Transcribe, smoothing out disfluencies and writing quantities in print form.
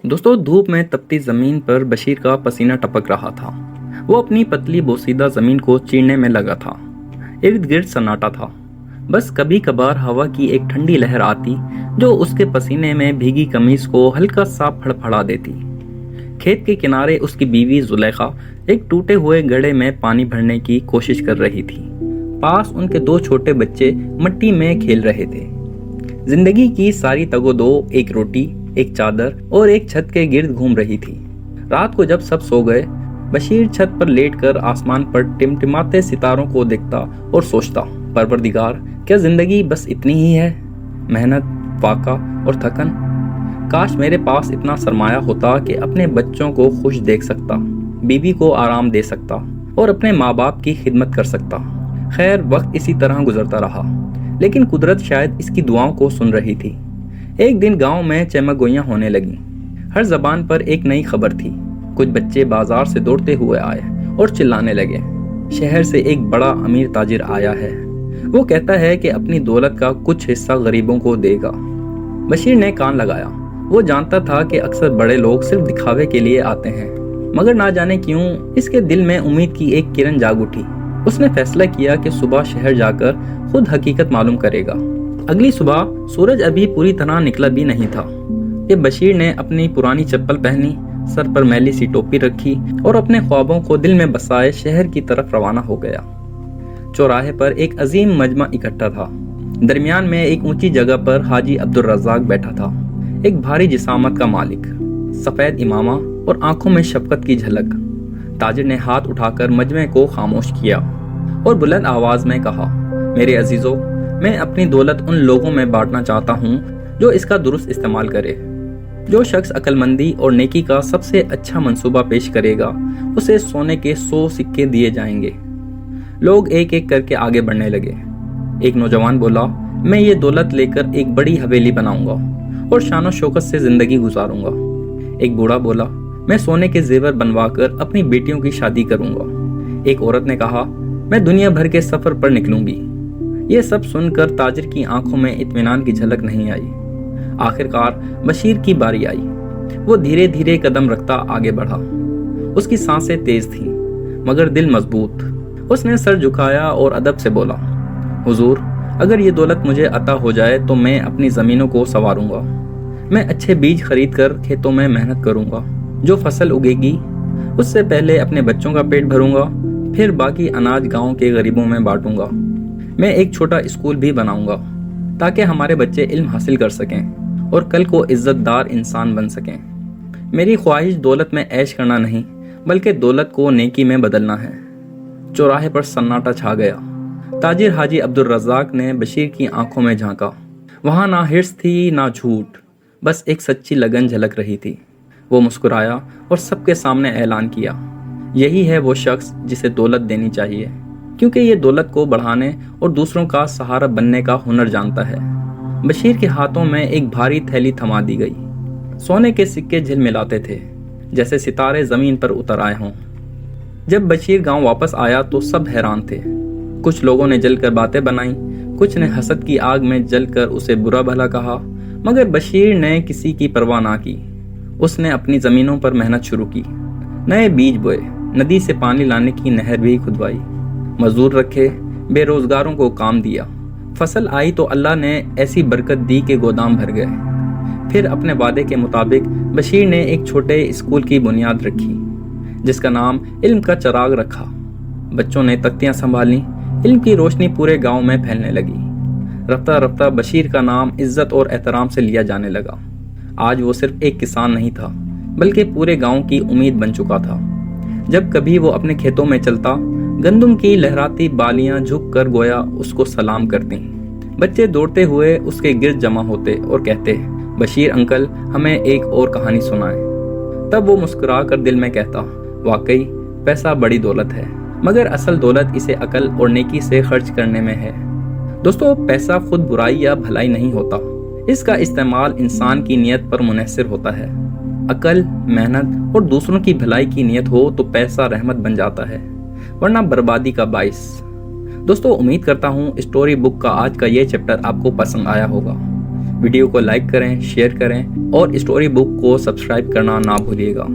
دوستوں دھوپ میں تپتی زمین پر بشیر کا پسینہ ٹپک رہا تھا۔ وہ اپنی پتلی بوسیدہ زمین کو چیرنے میں لگا تھا۔ ارد گرد سناٹا تھا، بس کبھی کبھار ہوا کی ایک ٹھنڈی لہر آتی جو اس کے پسینے میں بھیگی قمیص کو ہلکا سا پھڑپھڑا دیتی۔ کھیت کے کنارے اس کی بیوی زلیخا ایک ٹوٹے ہوئے گڑھے میں پانی بھرنے کی کوشش کر رہی تھی۔ پاس ان کے 2 چھوٹے بچے مٹی میں کھیل رہے تھے۔ زندگی کی ساری تگ و دو ایک روٹی، ایک چادر اور ایک چھت کے گرد گھوم رہی تھی۔ رات کو جب سب سو گئے، بشیر چھت پر لیٹ کر آسمان پر ٹمٹماتے ستاروں کو دیکھتا اور سوچتا، پروردگار، کیا زندگی بس اتنی ہی ہے؟ محنت، فاقہ اور تھکن۔ کاش میرے پاس اتنا سرمایہ ہوتا کہ اپنے بچوں کو خوش دیکھ سکتا، بیوی کو آرام دے سکتا اور اپنے ماں باپ کی خدمت کر سکتا۔ خیر، وقت اسی طرح گزرتا رہا، لیکن قدرت شاید اس کی دعاؤں کو سن رہی تھی۔ ایک دن گاؤں میں چمگوئیاں ہونے لگیں۔ ہر زبان پر ایک نئی خبر تھی۔ کچھ بچے بازار سے دوڑتے ہوئے آئے اور چلانے لگے، شہر سے ایک بڑا امیر تاجر آیا ہے۔ وہ کہتا ہے کہ اپنی دولت کا کچھ حصہ غریبوں کو دے گا۔ بشیر نے کان لگایا۔ وہ جانتا تھا کہ اکثر بڑے لوگ صرف دکھاوے کے لیے آتے ہیں، مگر نہ جانے کیوں اس کے دل میں امید کی ایک کرن جاگ اٹھی۔ اس نے فیصلہ کیا کہ صبح شہر جا کر خود حقیقت معلوم کرے گا۔ اگلی صبح سورج ابھی پوری طرح نکلا بھی نہیں تھا کہ بشیر نے اپنی پرانی چپل پہنی، سر پر میلی سی ٹوپی رکھی اور اپنے خوابوں کو دل میں بسائے شہر کی طرف روانہ ہو گیا۔ چوراہے پر ایک عظیم مجمع اکٹھا تھا۔ درمیان میں ایک اونچی جگہ پر حاجی عبدالرزاق بیٹھا تھا، ایک بھاری جسامت کا مالک، سفید امامہ اور آنکھوں میں شفقت کی جھلک۔ تاجر نے ہاتھ اٹھا کر مجمع کو خاموش کیا اور بلند آواز میں کہا، میرے عزیزو، میں اپنی دولت ان لوگوں میں بانٹنا چاہتا ہوں جو اس کا درست استعمال کرے۔ جو شخص عقل مندی اور نیکی کا سب سے اچھا منصوبہ پیش کرے گا، اسے سونے کے 100 سکے دیے جائیں گے۔ لوگ ایک ایک کر کے آگے بڑھنے لگے۔ ایک نوجوان بولا، میں یہ دولت لے کر ایک بڑی حویلی بناؤں گا اور شان و شوکت سے زندگی گزاروں گا۔ ایک بوڑھا بولا، میں سونے کے زیور بنوا کر اپنی بیٹیوں کی شادی کروں گا۔ ایک عورت نے کہا، میں دنیا بھر کے سفر پر نکلوں گی۔ یہ سب سن کر تاجر کی آنکھوں میں اطمینان کی جھلک نہیں آئی۔ آخرکار بشیر کی باری آئی۔ وہ دھیرے دھیرے قدم رکھتا آگے بڑھا۔ اس کی سانسیں تیز تھیں مگر دل مضبوط۔ اس نے سر جھکایا اور ادب سے بولا، حضور، اگر یہ دولت مجھے عطا ہو جائے تو میں اپنی زمینوں کو سنواروں گا۔ میں اچھے بیج خرید کر کھیتوں میں محنت کروں گا۔ جو فصل اگے گی اس سے پہلے اپنے بچوں کا پیٹ بھروں گا، پھر باقی اناج گاؤں کے غریبوں میں بانٹوں گا۔ میں ایک چھوٹا اسکول بھی بناؤں گا تاکہ ہمارے بچے علم حاصل کر سکیں اور کل کو عزت دار انسان بن سکیں۔ میری خواہش دولت میں عیش کرنا نہیں بلکہ دولت کو نیکی میں بدلنا ہے۔ چوراہے پر سناٹا چھا گیا۔ تاجر حاجی عبدالرزاق نے بشیر کی آنکھوں میں جھانکا۔ وہاں نہ ہرس تھی نہ جھوٹ، بس ایک سچی لگن جھلک رہی تھی۔ وہ مسکرایا اور سب کے سامنے اعلان کیا، یہی ہے وہ شخص جسے دولت دینی چاہیے، کیونکہ یہ دولت کو بڑھانے اور دوسروں کا سہارا بننے کا ہنر جانتا ہے۔ بشیر کے ہاتھوں میں ایک بھاری تھیلی تھما دی گئی۔ سونے کے سکے جھلملاتے تھے جیسے ستارے زمین پر اتر آئے ہوں۔ جب بشیر گاؤں واپس آیا تو سب حیران تھے۔ کچھ لوگوں نے جل کر باتیں بنائیں، کچھ نے حسد کی آگ میں جل کر اسے برا بھلا کہا، مگر بشیر نے کسی کی پرواہ نہ کی۔ اس نے اپنی زمینوں پر محنت شروع کی، نئے بیج بوئے، ندی سے پانی لانے کی نہر بھی کھدوائی، مزدور رکھے، بے روزگاروں کو کام دیا۔ فصل آئی تو اللہ نے ایسی برکت دی کہ گودام بھر گئے۔ پھر اپنے وعدے کے مطابق بشیر نے ایک چھوٹے اسکول کی بنیاد رکھی جس کا نام علم کا چراغ رکھا۔ بچوں نے تختیاں سنبھالیں، علم کی روشنی پورے گاؤں میں پھیلنے لگی۔ رفتہ رفتہ بشیر کا نام عزت اور احترام سے لیا جانے لگا۔ آج وہ صرف ایک کسان نہیں تھا بلکہ پورے گاؤں کی امید بن چکا تھا۔ جب کبھی وہ اپنے کھیتوں میں چلتا، گندم کی لہراتی بالیاں جھک کر گویا اس کو سلام کرتی۔ بچے دوڑتے ہوئے اس کے گرد جمع ہوتے اور کہتے، بشیر انکل، ہمیں ایک اور کہانی سنائیں۔ تب وہ مسکرا کر دل میں کہتا، واقعی پیسہ بڑی دولت ہے، مگر اصل دولت اسے عقل اور نیکی سے خرچ کرنے میں ہے۔ دوستو، پیسہ خود برائی یا بھلائی نہیں ہوتا، اس کا استعمال انسان کی نیت پر منحصر ہوتا ہے۔ عقل، محنت اور دوسروں کی بھلائی کی نیت ہو تو پیسہ رحمت بن جاتا ہے، ورنہ بربادی کا باعث۔ دوستو، امید کرتا ہوں اسٹوری بک کا آج کا یہ چیپٹر آپ کو پسند آیا ہوگا۔ ویڈیو کو لائک کریں، شیئر کریں اور اسٹوری بک کو سبسکرائب کرنا نہ بھولیے گا۔